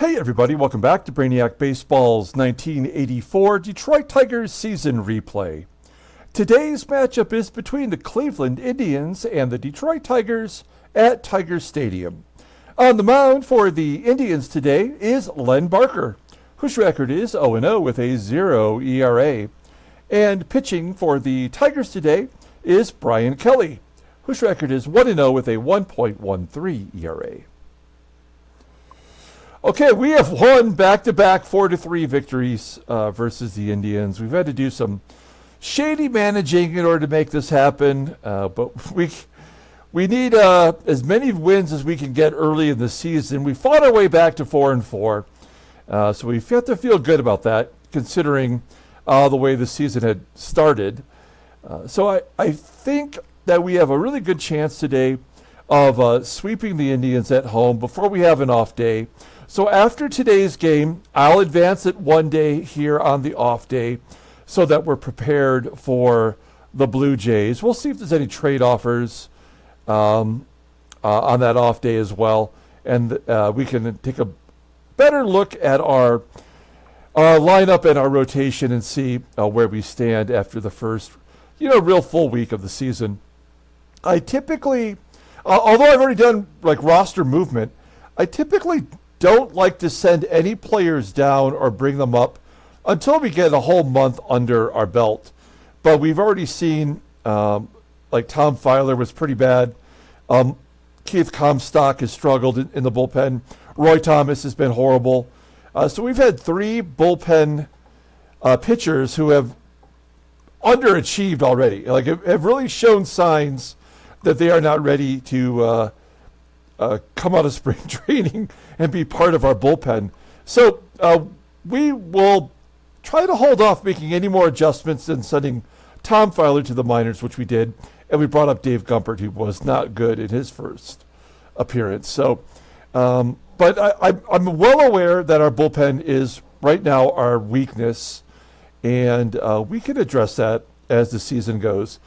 Hey everybody, welcome back to Brainiac Baseball's 1984 Detroit Tigers season replay. Today's matchup is between the Cleveland Indians and the Detroit Tigers at Tiger Stadium. On the mound for the Indians today is Len Barker, whose record is 0-0 with a 0 ERA. And pitching for the Tigers today is Bryan Kelly, whose record is 1-0 with a 1.13 ERA. Okay, we have won back-to-back 4-3 victories versus the Indians. We've had to do some shady managing in order to make this happen, but we need as many wins as we can get early in the season. We fought our way back to 4-4, so we have to feel good about that, considering the way the season had started. So I think that we have a really good chance today of sweeping the Indians at home before we have an off day. So after today's game, I'll advance it one day here on the off day so that we're prepared for the Blue Jays. We'll see if there's any trade offers on that off day as well. And we can take a better look at our lineup and our rotation and see where we stand after the first, real full week of the season. I typically, although I've already done like roster movement, I typically don't like to send any players down or bring them up until we get a whole month under our belt. But we've already seen, like Tom Filer was pretty bad. Keith Comstock has struggled in the bullpen. Roy Thomas has been horrible. So we've had three bullpen pitchers who have underachieved already. Like have really shown signs that they are not ready to come out of spring training and be part of our bullpen. So we will try to hold off making any more adjustments than sending Tom Filer to the minors, which we did, and we brought up Dave Gumpert, who was not good in his first appearance. So, but I'm well aware that our bullpen is right now our weakness, and we can address that as the season goes.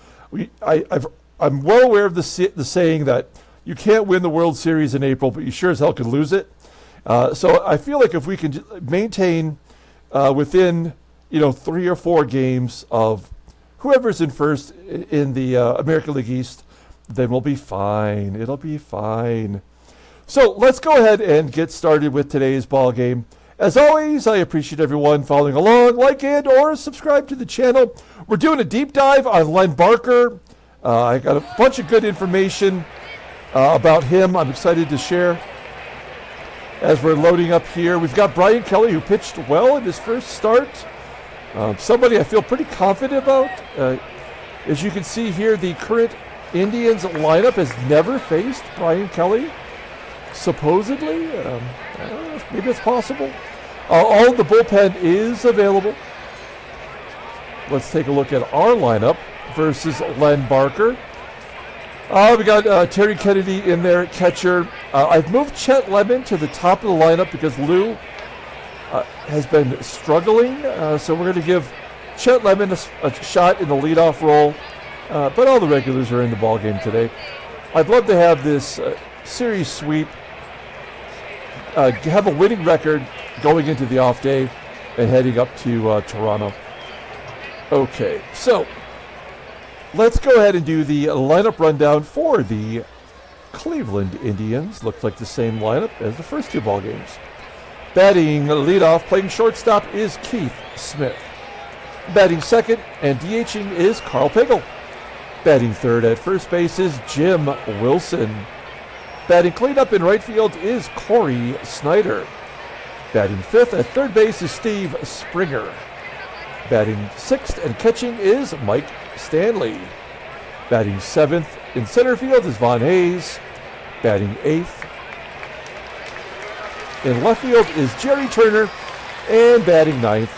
I'm well aware of the saying that you can't win the World Series in April, but you sure as hell can lose it. So I feel like if we can maintain within 3 or 4 games of whoever's in first in the American League East, then we'll be fine. It'll be fine. So let's go ahead and get started with today's ball game. As always, I appreciate everyone following along. Like and or subscribe to the channel. We're doing a deep dive on Len Barker. I got a bunch of good information about him. I'm excited to share as we're loading up here. We've got Bryan Kelly, who pitched well in his first start. Somebody I feel pretty confident about. As you can see here, the current Indians lineup has never faced Bryan Kelly, supposedly. I don't know, maybe it's possible. All of the bullpen is available. Let's take a look at our lineup versus Len Barker. We got Terry Kennedy in there, catcher. I've moved Chet Lemon to the top of the lineup because Lou has been struggling. So we're going to give Chet Lemon a shot in the leadoff role. But all the regulars are in the ballgame today. I'd love to have this series sweep, have a winning record going into the off day and heading up to Toronto. Okay, so let's go ahead and do the lineup rundown for the Cleveland Indians. Looks like the same lineup as the first 2 ball games. Batting leadoff, playing shortstop is Keith Smith. Batting second and DHing is Karl Pagel. Batting third at first base is Jim Wilson. Batting cleanup in right field is Cory SNYDER. Batting fifth at third base is Steve Springer. Batting sixth and catching is Mike Stanley. Batting seventh in center field is Von Hayes. Batting eighth in left field is Jerry Turner. And batting ninth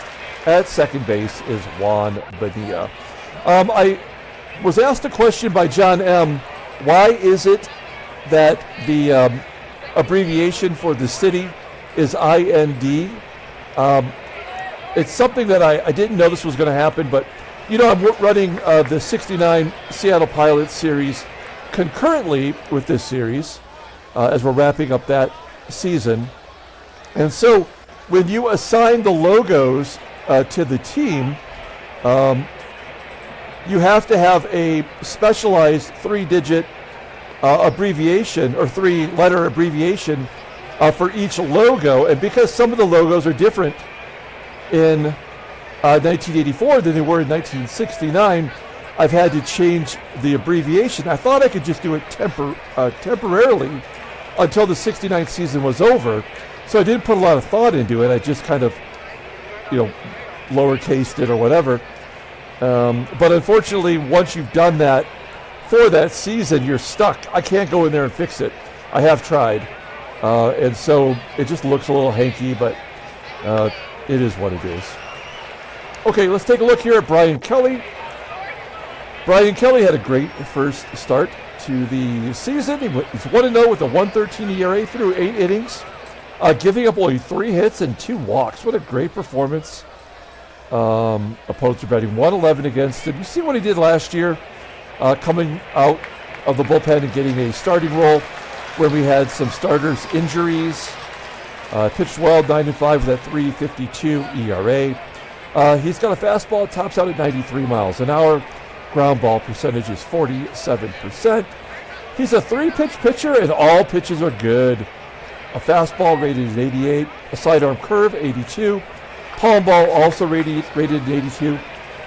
at second base is Juan Bonilla. I was asked a question by John M. Why is it that the abbreviation for the city is IND? It's something that I didn't know this was going to happen, but I'm running the 69 Seattle Pilots series concurrently with this series as we're wrapping up that season. And so when you assign the logos to the team, you have to have a specialized 3-digit abbreviation or 3-letter abbreviation for each logo. And because some of the logos are different in 1984 than they were in 1969, I've had to change the abbreviation. I thought I could just do it temporarily until the 69th season was over. So I didn't put a lot of thought into it. I just kind of, lowercased it or whatever. But unfortunately, once you've done that for that season, you're stuck. I can't go in there and fix it. I have tried. And so it just looks a little hanky, but it is what it is. Okay, let's take a look here at Brian Kelly. Brian Kelly had a great first start to the season. He's 1-0 with a 1.13 ERA through 8 innings, giving up only 3 hits and 2 walks. What a great performance. Opponents are batting 111 against him. You see what he did last year, coming out of the bullpen and getting a starting role where we had some starters' injuries. Pitched well, 9-5 with that 3.52 ERA. He's got a fastball, tops out at 93 miles an hour. Ground ball percentage is 47%. He's a 3-pitch pitcher, and all pitches are good. A fastball rated at 88, a sidearm curve 82, palm ball also rated at 82.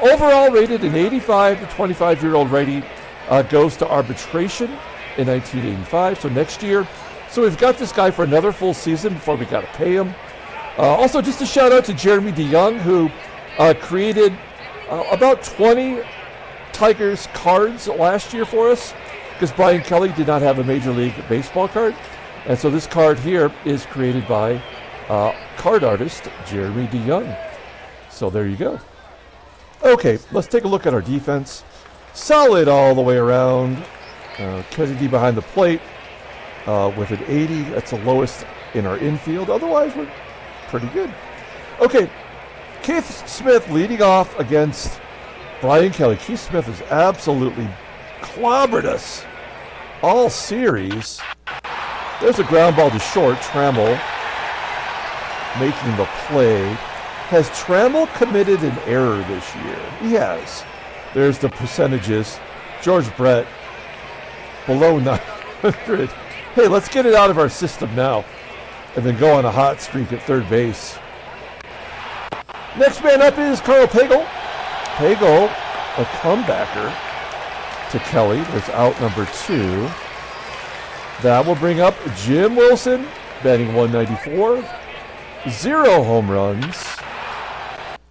Overall rated an 85. The 25-year-old righty goes to arbitration in 1985, so next year. So we've got this guy for another full season before we got to pay him. Also, just a shout out to Jeremy DeYoung, who created about 20 Tigers cards last year for us, because Brian Kelly did not have a Major League Baseball card. And so this card here is created by card artist Jeremy DeYoung. So there you go. Okay, let's take a look at our defense. Solid all the way around. Kennedy behind the plate with an 80. That's the lowest in our infield. Otherwise, we're pretty good. Okay, Keith Smith leading off against Brian Kelly. Keith Smith has absolutely clobbered us all series. There's a ground ball to short. Trammell making the play. Has Trammell committed an error this year? He has. There's the percentages. George Brett below 900. Hey, let's get it out of our system now and then go on a hot streak at third base. Next man up is Karl PAGEL. PAGEL, a comebacker to Kelly. There's out number 2. That will bring up Jim Wilson, batting 194. 0 home runs.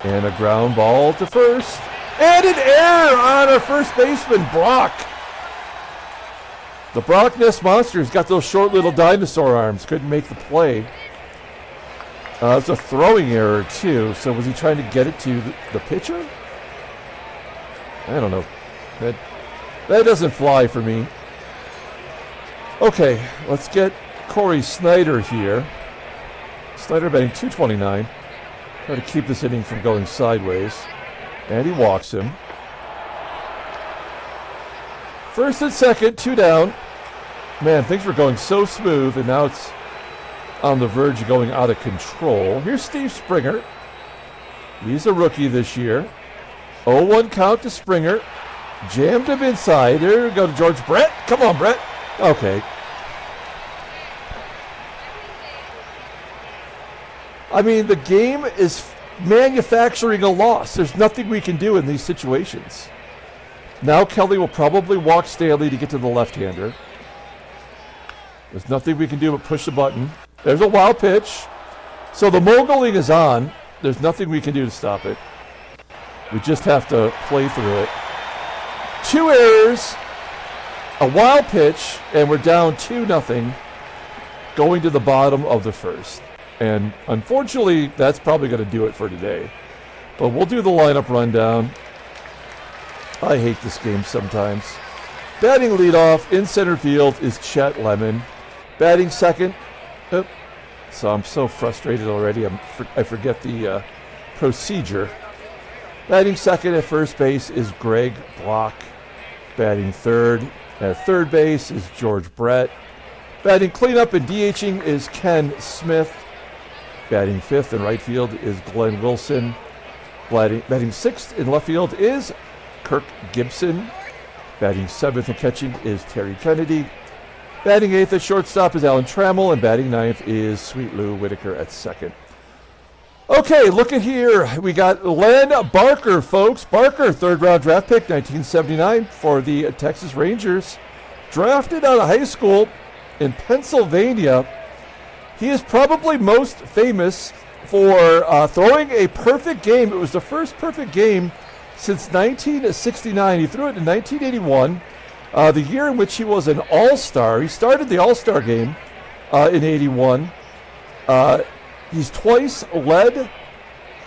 And a ground ball to first. And an error on our first baseman, Brock. The Brock Ness Monster's got those short little dinosaur arms. Couldn't make the play. It's a throwing error, too. So was he trying to get it to the pitcher? I don't know. That doesn't fly for me. Okay, let's get Cory SNYDER here. SNYDER batting 229. Try to keep this inning from going sideways. And he walks him. First and second, 2 down. Man, things were going so smooth, and now it's on the verge of going out of control. Here's Steve Springer. He's a rookie this year. 0-1 count to Springer. Jammed him inside. There we go to George Brett. Come on, Brett. Okay. I mean, the game is manufacturing a loss. There's nothing we can do in these situations. Now Kelly will probably walk Stanley to get to the left-hander. There's nothing we can do but push the button. There's a wild pitch. So the moguling is on. There's nothing we can do to stop it. We just have to play through it. 2 errors, a wild pitch, and we're down 2-0 going to the bottom of the first. And unfortunately, that's probably going to do it for today. But we'll do the lineup rundown. I hate this game sometimes. Batting leadoff in center field is Chet Lemon. Batting second. So I'm so frustrated already. I forget the procedure. Batting second at first base is Greg Block. Batting third at third base is George Brett. Batting cleanup and DHing is Ken Smith. Batting fifth in right field is Glenn Wilson. Batting sixth in left field is Kirk Gibson. Batting seventh and catching is Terry Kennedy. Batting eighth at shortstop is Alan Trammell, and batting ninth is Sweet Lou Whitaker at second. Okay, look at here. We got Len Barker, folks. Barker, third-round draft pick, 1979 for the Texas Rangers. Drafted out of high school in Pennsylvania. He is probably most famous for throwing a perfect game. It was the first perfect game since 1969. He threw it in 1981, the year in which he was an All-Star. He started the All-Star game in 81. He's twice led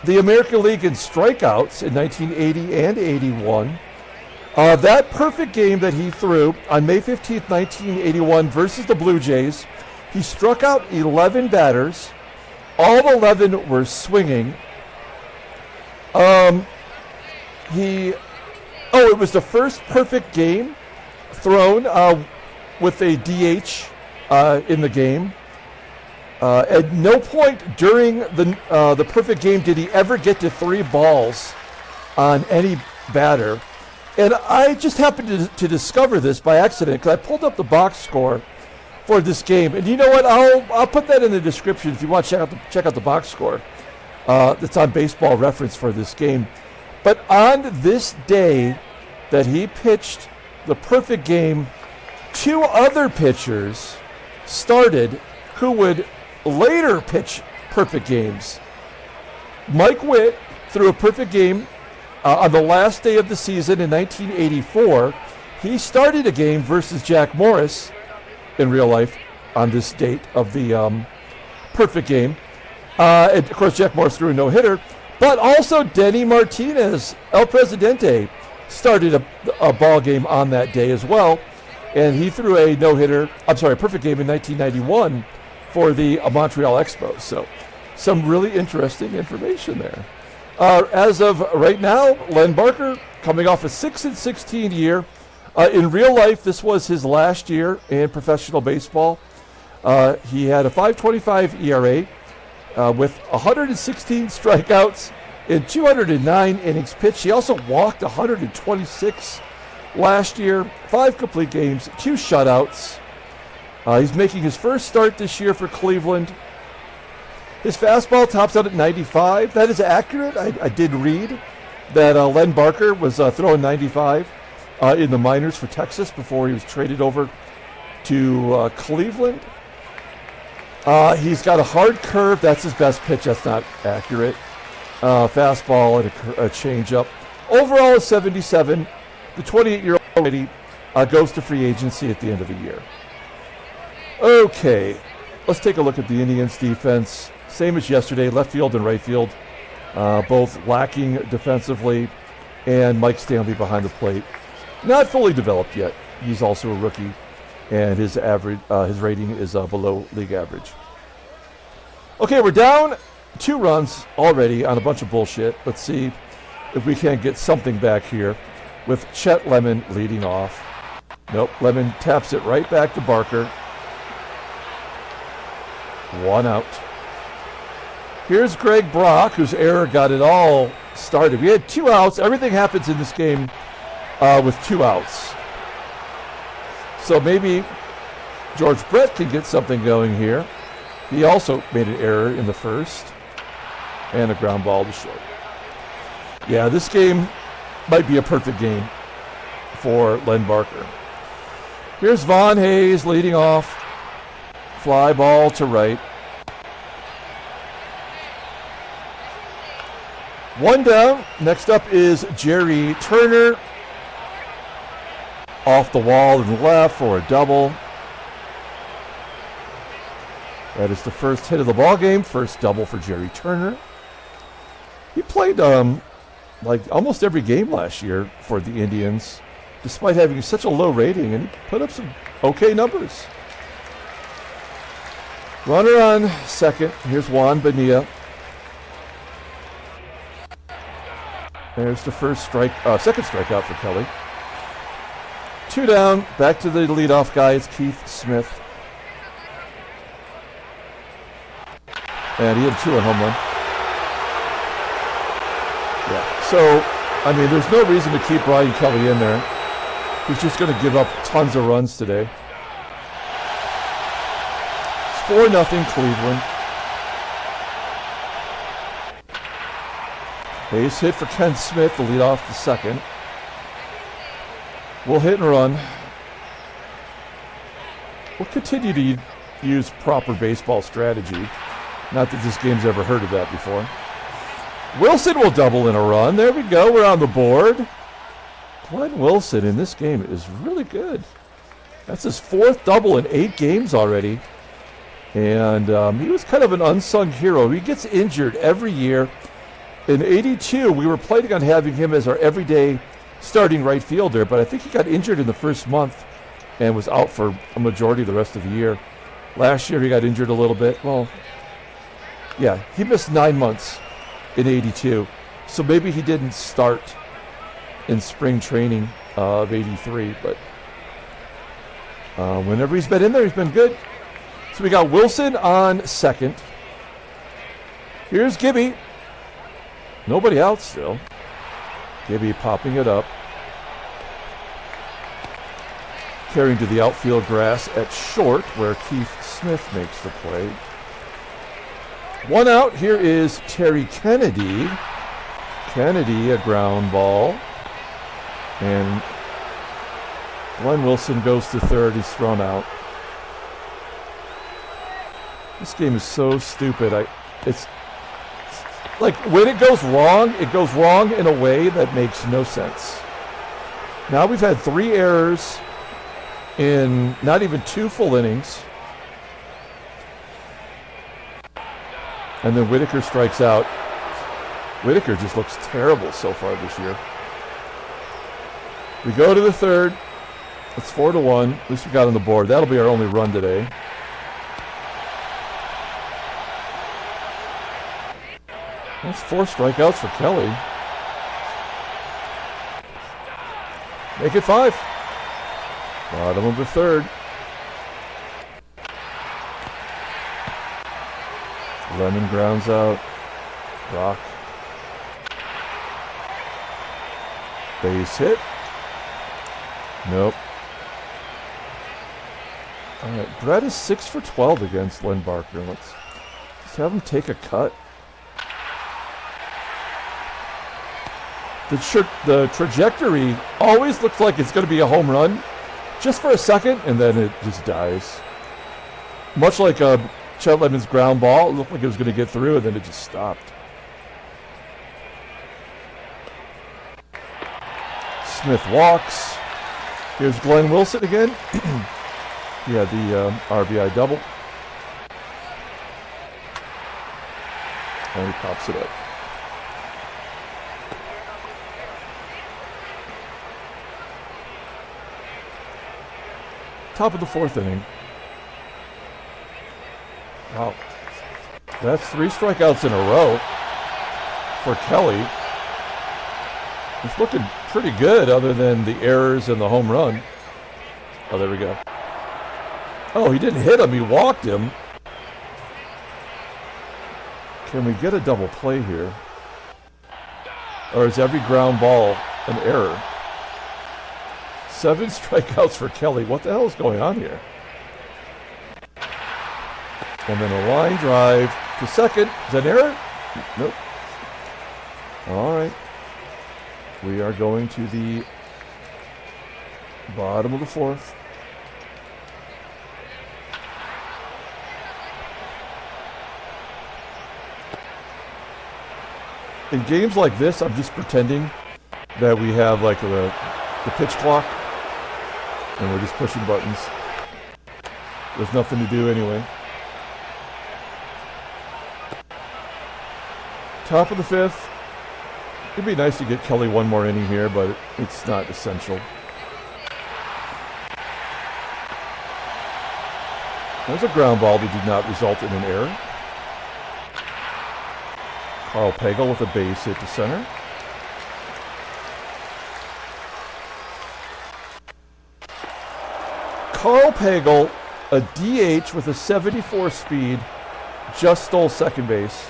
the American League in strikeouts in 1980 and 81. That perfect game that he threw on May 15th, 1981 versus the Blue Jays, he struck out 11 batters. All 11 were swinging. It was the first perfect game thrown with a DH in the game. At no point during the perfect game did he ever get to 3 balls on any batter. And I just happened to discover this by accident because I pulled up the box score for this game. And you know what? I'll put that in the description if you want to check out the box score. That's on Baseball Reference for this game. But on this day that he pitched the perfect game, 2 other pitchers started who would later pitch perfect games. Mike Witt threw a perfect game on the last day of the season in 1984. He started a game versus Jack Morris in real life on this date of the perfect game. And of course, Jack Morris threw a no-hitter, but also Denny Martinez, El Presidente, started a ball game on that day as well, and he threw a perfect game in 1991 for the Montreal Expos. So some really interesting information there. As of right now, Len Barker coming off a 6-16 year. In real life, this was his last year in professional baseball. He had a 5.25 ERA with 116 strikeouts in 209 innings pitched. He also walked 126 last year, 5 complete games, 2 shutouts. He's making his first start this year for Cleveland. His fastball tops out at 95. That is accurate. I did read that Len Barker was throwing 95 in the minors for Texas before he was traded over to Cleveland. He's got a hard curve. That's his best pitch. That's not accurate. Fastball and a changeup. Overall is 77. The 28-year-old lady goes to free agency at the end of the year. Okay, let's take a look at the Indians' defense. Same as yesterday, left field and right field, both lacking defensively, and Mike Stanley behind the plate. Not fully developed yet. He's also a rookie, and his rating is below league average. Okay, we're down 2 runs already on a bunch of bullshit. Let's see if we can't get something back here with Chet Lemon leading off. Nope, Lemon taps it right back to Barker. 1 out. Here's Greg Brock, whose error got it all started. We had 2 outs. Everything happens in this game with 2 outs. So maybe George Brett can get something going here. He also made an error in the first. And a ground ball to short. Yeah, this game might be a perfect game for Len Barker. Here's Von Hayes leading off. Fly ball to right. 1 down. Next up is Jerry Turner. Off the wall and left for a double. That is the first hit of the ball game. First double for Jerry Turner. He played like almost every game last year for the Indians, despite having such a low rating, and he put up some okay numbers. Runner on second. Here's Juan Bonilla. There's the second strikeout for Kelly. 2 down. Back to the leadoff guy. It's Keith Smith. And he had a 2-run home run. Yeah. So, I mean, there's no reason to keep Brian Kelly in there. He's just going to give up tons of runs today. It's 4-0 Cleveland. Base hit for Ken Smith to lead off the second. We'll hit and run. We'll continue to use proper baseball strategy. Not that this game's ever heard of that before. Wilson will double in a run. There we go. We're on the board. Glenn Wilson in this game is really good. That's his 4th double in 8 games already. And he was kind of an unsung hero. He gets injured every year. In '82, we were planning on having him as our everyday starting right fielder, but I think he got injured in the first month and was out for a majority of the rest of the year. Last year, he got injured a little bit. Well, yeah, he missed 9 months in '82, so maybe he didn't start in spring training of '83, but whenever he's been in there, he's been good. So we got Wilson on second. Here's Gibby. Nobody out still. Gibby popping it up. Carrying to the outfield grass at short, where Keith Smith makes the play. 1 out. Here is Terry Kennedy. Kennedy, a ground ball. And Glenn Wilson goes to third. He's thrown out. This game is so stupid. It's like when it goes wrong in a way that makes no sense. Now we've had 3 errors in not even 2 full innings. And then Whitaker strikes out. Whitaker just looks terrible so far this year. We go to the third. It's 4-1. At least we got on the board. That'll be our only run today. That's 4 strikeouts for Kelly. Make it 5. Bottom of the third. Lemon grounds out. Rock. Base hit. Nope. All right, Brett is 6 for 12 against Len Barker. Let's have him take a cut. The trajectory always looks like it's going to be a home run just for a second, and then it just dies. Much like Chet Lemon's ground ball, it looked like it was going to get through, and then it just stopped. Smith walks. Here's Glenn Wilson again. Yeah, the RBI double. And he pops it up. Top of the 4th inning. Wow. That's 3 strikeouts in a row for Kelly. It's looking pretty good other than the errors and the home run. Oh, there we go. Oh, he didn't hit him. He walked him. Can we get a double play here? Or is every ground ball an error? 7 strikeouts for Kelly. What the hell is going on here? And then a line drive to second. Is that an error? Nope. All right. We are going to the bottom of the 4th. In games like this, I'm just pretending that we have like the pitch clock, and we're just pushing buttons. There's nothing to do anyway. Top of the 5th. It'd be nice to get Kelly one more inning here, but it's not essential. There's a ground ball that did not result in an error. Karl PAGEL with a base hit to center. Karl PAGEL, a DH with a 74 speed, just stole second base.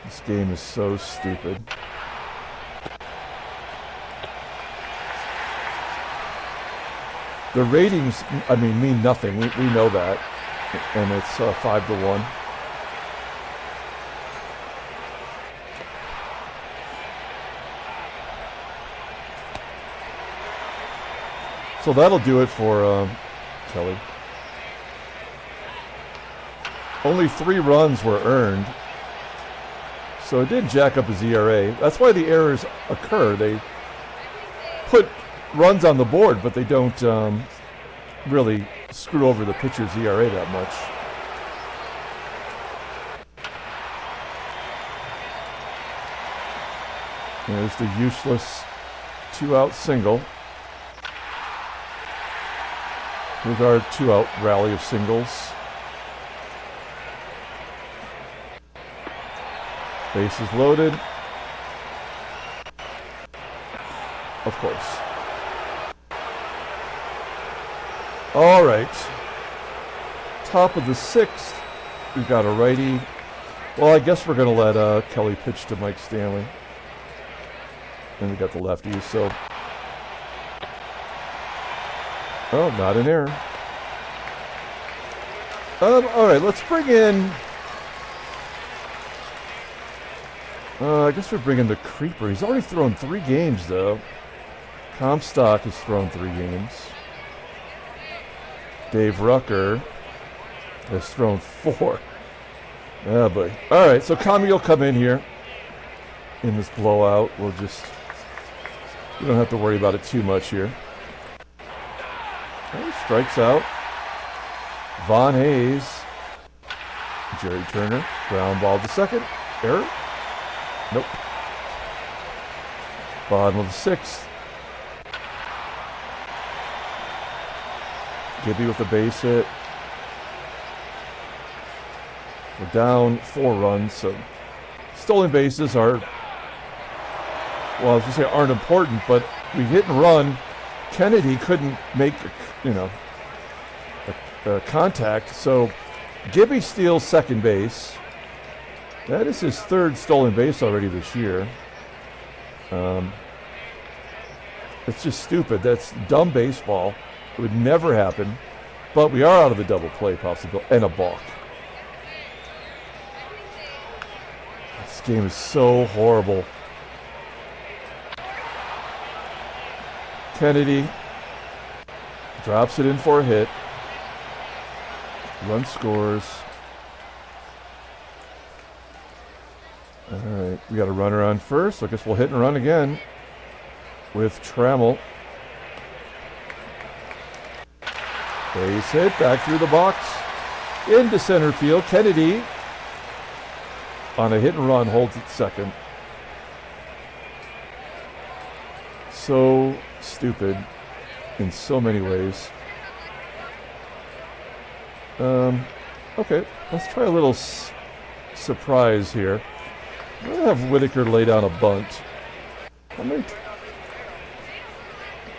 This game is so stupid. The ratings, I mean, mean nothing. We know that. And it's 5-1. So that'll do it for Kelly. Only 3 runs were earned. So it did jack up his ERA. That's why the errors occur. They put runs on the board, but they don't really screw over the pitcher's ERA that much. There's the useless 2-out single. Here's our 2-out rally of singles. Bases loaded. Of course. All right. Top of the 6th. We've got a righty. Well, I guess we're going to let Kelly pitch to Mike Stanley. And we got the lefty, so. Oh, not an error. All right, let's bring in. I guess we're bringing the creeper. He's already thrown 3 games, though. Comstock has thrown 3 games. Dave Rucker has thrown 4. Oh, boy. All right, so Kami will come in here in this blowout. We don't have to worry about it too much here. Okay, strikes out. Von Hayes. Jerry Turner. Ground ball to second. Error. Nope. Bottom of the 6th. Gibby with the base hit. We're down 4 runs, so stolen bases are, well, I was going to say aren't important, but we hit and run. Kennedy couldn't make, a contact, so Gibby steals second base. That is his 3rd stolen base already this year. It's just stupid. That's dumb baseball. It would never happen. But we are out of the double play possibility and a balk. This game is so horrible. Kennedy drops it in for a hit. Run scores. All right, we got a runner on first. So I guess we'll hit and run again with Trammell. Base hit back through the box into center field. Kennedy on a hit and run holds it second. So stupid in so many ways. Okay, let's try a little surprise here. I'm going to have Whitaker lay down a bunt.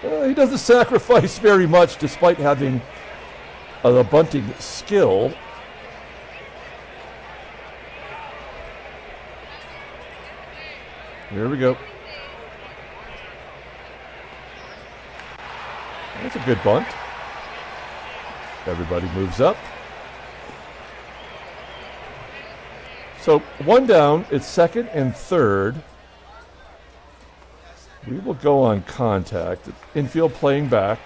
He doesn't sacrifice very much despite having the bunting skill. Here we go. That's a good bunt. Everybody moves up. So 1 down, it's 2nd and 3rd. We will go on contact. Infield playing back.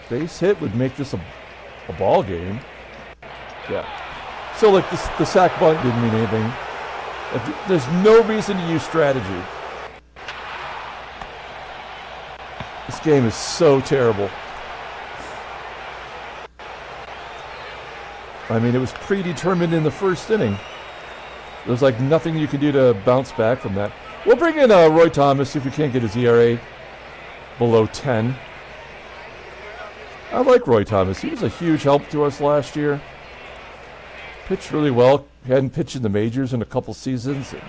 Base hit would make this a ball game. Yeah. So like the sack bunt didn't mean anything. There's no reason to use strategy. This game is so terrible. I mean, it was predetermined in the 1st inning. There's like nothing you can do to bounce back from that. We'll bring in Roy Thomas, see if we can't get his ERA below 10. I like Roy Thomas. He was a huge help to us last year. Pitched really well. He hadn't pitched in the majors in a couple seasons. And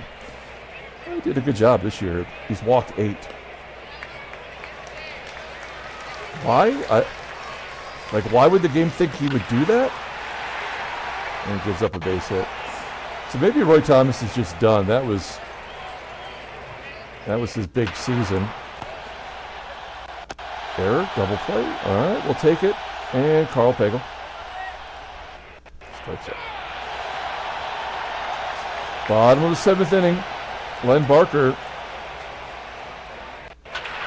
he did a good job this year. He's walked 8. Why? Why would the game think he would do that? And he gives up a base hit. So maybe Roy Thomas is just done. That was his big season. Error, double play. All right, we'll take it. And Karl PAGEL strikes out. Bottom of the 7th inning. Len Barker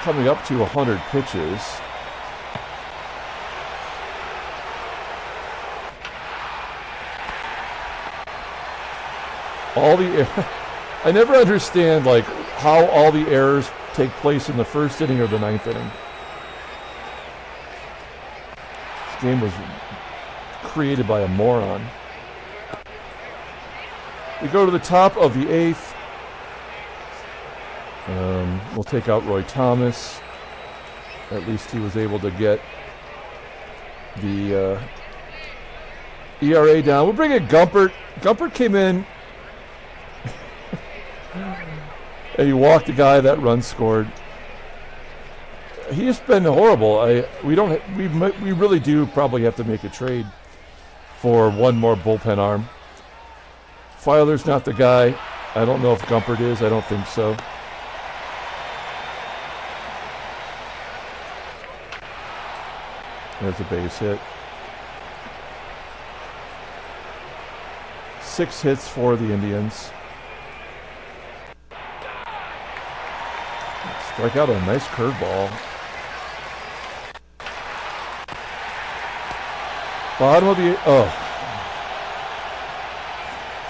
coming up to 100 pitches. I never understand how all the errors take place in the 1st inning or the 9th inning. This game was created by a moron. We go to the top of the 8th. We'll take out Roy Thomas. At least he was able to get the ERA down. We'll bring in Gumpert. Gumpert came in and he walked the guy. That run scored. He has been horrible. We really do probably have to make a trade for one more bullpen arm. Filer's not the guy. I don't know if Gumpert is. I don't think so. There's a base hit. 6 hits for the Indians. Strike out a nice curveball. Bottom of the...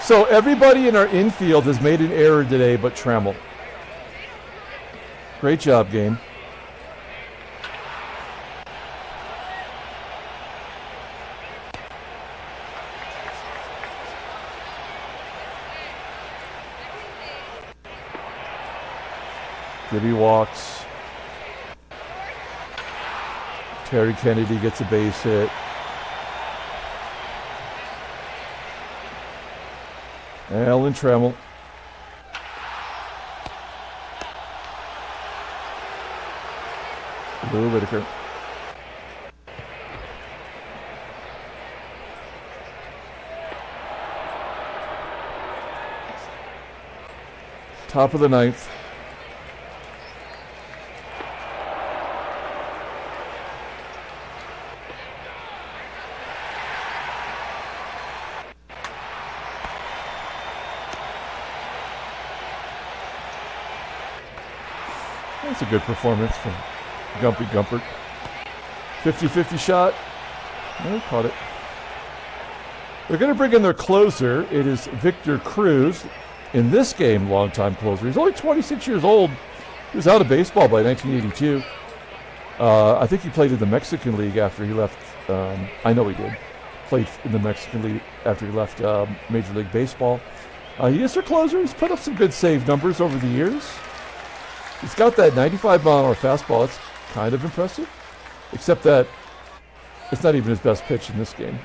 So everybody in our infield has made an error today but Trammell. Great job, game. Gibby walks. Terry Kennedy gets a base hit. Alan Trammell. WHITAKER. Top of the 9th. That's a good performance from Gumpert. 50-50 shot. No, caught it. They're going to bring in their closer. It is Victor Cruz. In this game, longtime closer. He's only 26 years old. He was out of baseball by 1982. I think he played in the Mexican League after he left. I know he did. Played in the Mexican League after he left Major League Baseball. He is their closer. He's put up some good save numbers over the years. He's got that 95-mile-an-hour fastball. It's kind of impressive, except that it's not even his best pitch in this game.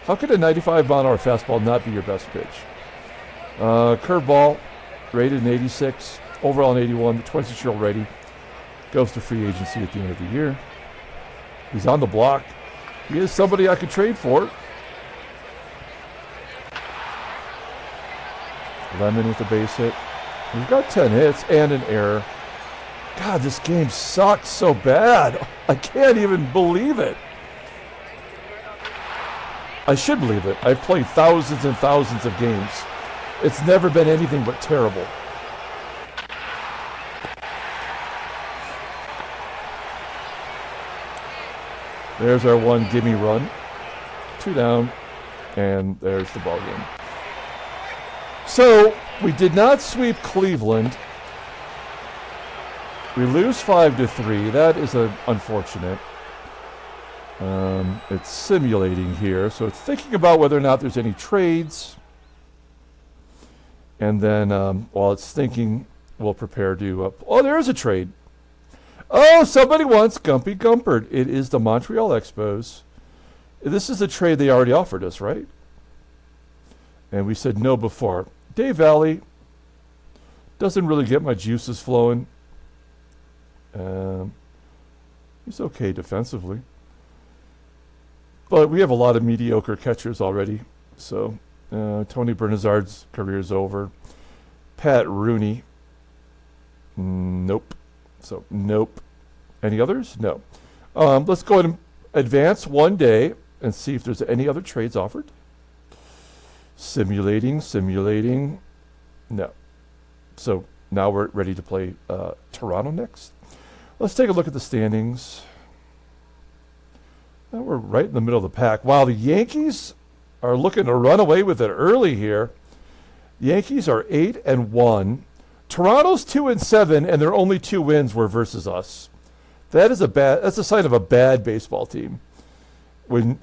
How could a 95-mile-an-hour fastball not be your best pitch? Curveball, rated an 86, overall an 81. The 26-year-old righty goes to free agency at the end of the year. He's on the block. He is somebody I could trade for. Lemon with a base hit. He's got 10 hits and an error. God, this game sucks so bad. I can't even believe it. I should believe it. I've played thousands and thousands of games. It's never been anything but terrible. There's our one gimme run. 2 down, and there's the ball game. So, we did not sweep Cleveland. We lose 5-3. That is unfortunate. It's simulating here, so it's thinking about whether or not there's any trades. And then while it's thinking, we'll prepare to... oh, there is a trade. Oh, somebody wants Gumpy Gumpert. It is the Montreal Expos. This is a trade they already offered us, right? And we said no before. Dave Valley doesn't really get my juices flowing. He's okay defensively. But we have a lot of mediocre catchers already. So Tony Bernazard's career is over. Pat Rooney. Nope. So nope. Any others? No. Let's go ahead and advance one day and see if there's any other trades offered. Simulating. No. So now we're ready to play Toronto next. Let's take a look at the standings. Now we're right in the middle of the pack. Wow, the Yankees are looking to run away with it early here. The Yankees are 8-1. Toronto's 2-7, and their only 2 wins were versus us. That's a sign of a bad baseball team. When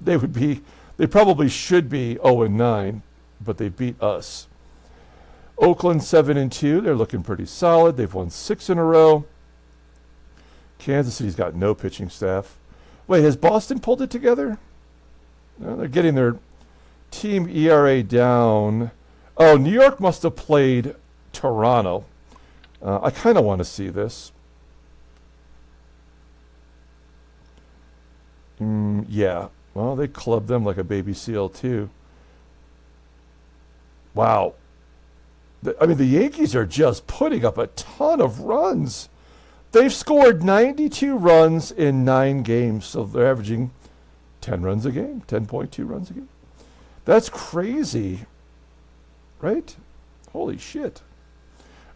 they probably should be 0-9, but they beat us. Oakland 7-2. They're looking pretty solid. They've won 6 in a row. Kansas City's got no pitching staff. Wait, has Boston pulled it together? No, they're getting their team ERA down. Oh, New York must have played Toronto. I kind of want to see this. Yeah. Well, they clubbed them like a baby seal, too. Wow. I mean, the Yankees are just putting up a ton of runs. They've scored 92 runs in 9 games, so they're averaging 10 runs a game, 10.2 runs a game. That's crazy, right? Holy shit.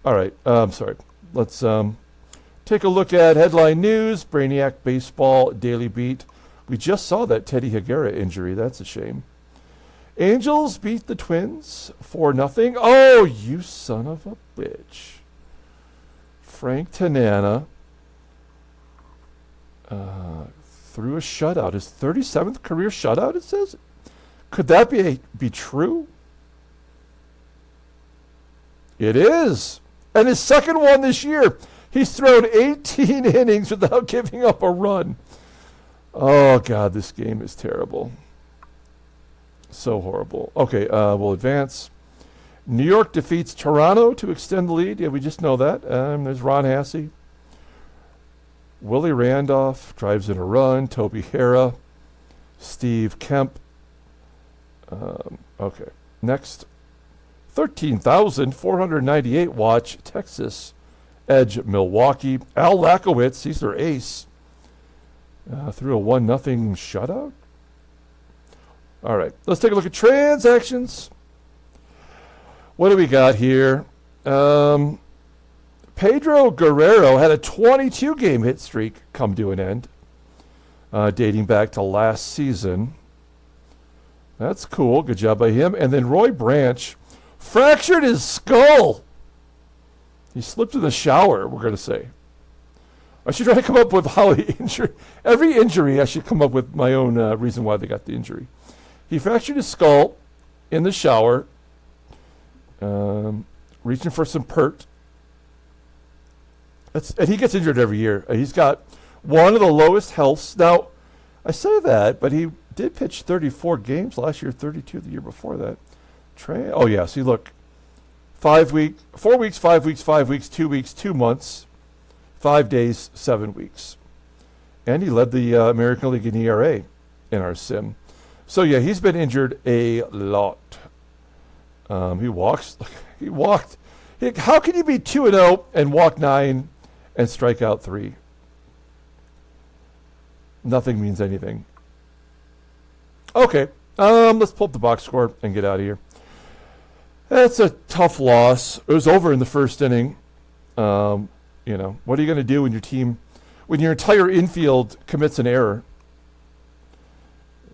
All right, sorry. Let's take a look at headline news. Brainiac Baseball Daily Beat. We just saw that Teddy Higuera injury. That's a shame. Angels beat the Twins 4-0. Oh, you son of a bitch. Frank Tanana threw a shutout. His 37th career shutout, it says? Could that be true? It is. And his second one this year. He's thrown 18 innings without giving up a run. Oh, God, this game is terrible. So horrible. Okay, we'll advance. New York defeats Toronto to extend the lead. Yeah, we just know that. There's Ron Hassey. Willie Randolph drives in a run. Toby Harrah. Steve Kemp. Okay, next. 13,498 watch Texas edge Milwaukee. Al Lakowitz, he's their ace. Threw a 1-0 shutout. All right, let's take a look at transactions. What do we got here? Pedro Guerrero had a 22-game hit streak come to an end, dating back to last season. That's cool. Good job by him. And then Roy Branch fractured his skull. He slipped in the shower, we're going to say. I should try to come up with how he injured. Every injury, I should come up with my own reason why they got the injury. He fractured his skull in the shower, reaching for some pert. And he gets injured every year. He's got one of the lowest healths. Now, I say that, but he did pitch 34 games last year, 32 the year before that. Oh, yeah. See, look. 4 weeks, 5 weeks, 5 weeks, 2 weeks, 2 months, 5 days, 7 weeks. And he led the American League in ERA in our sim. So, yeah, he's been injured a lot. He walks. He walked. How can you be 2-0 and walk 9 and strike out 3? Nothing means anything. Okay, let's pull up the box score and get out of here. That's a tough loss. It was over in the first inning. What are you going to do when your entire infield commits an error?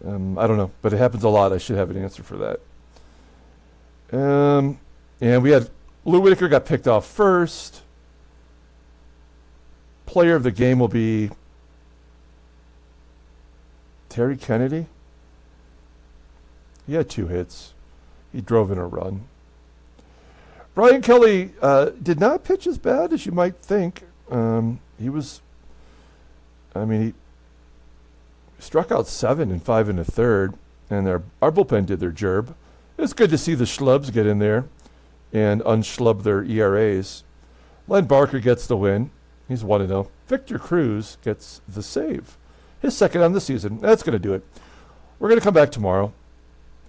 I don't know, but it happens a lot. I should have an answer for that. And we had Lou Whitaker got picked off first. Player of the game will be Terry Kennedy. He had 2 hits. He drove in a run. Brian Kelly did not pitch as bad as you might think. He struck out 7 in 5 1/3, and our bullpen did their job. It's good to see the schlubs get in there and unschlub their ERAs. Len Barker gets the win. He's 1-0. Victor Cruz gets the save. His second on the season. That's going to do it. We're going to come back tomorrow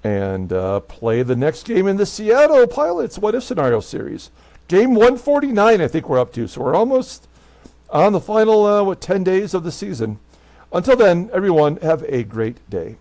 and play the next game in the Seattle Pilots What If Scenario series. Game 149, I think we're up to. So we're almost on the final, 10 days of the season. Until then, everyone, have a great day.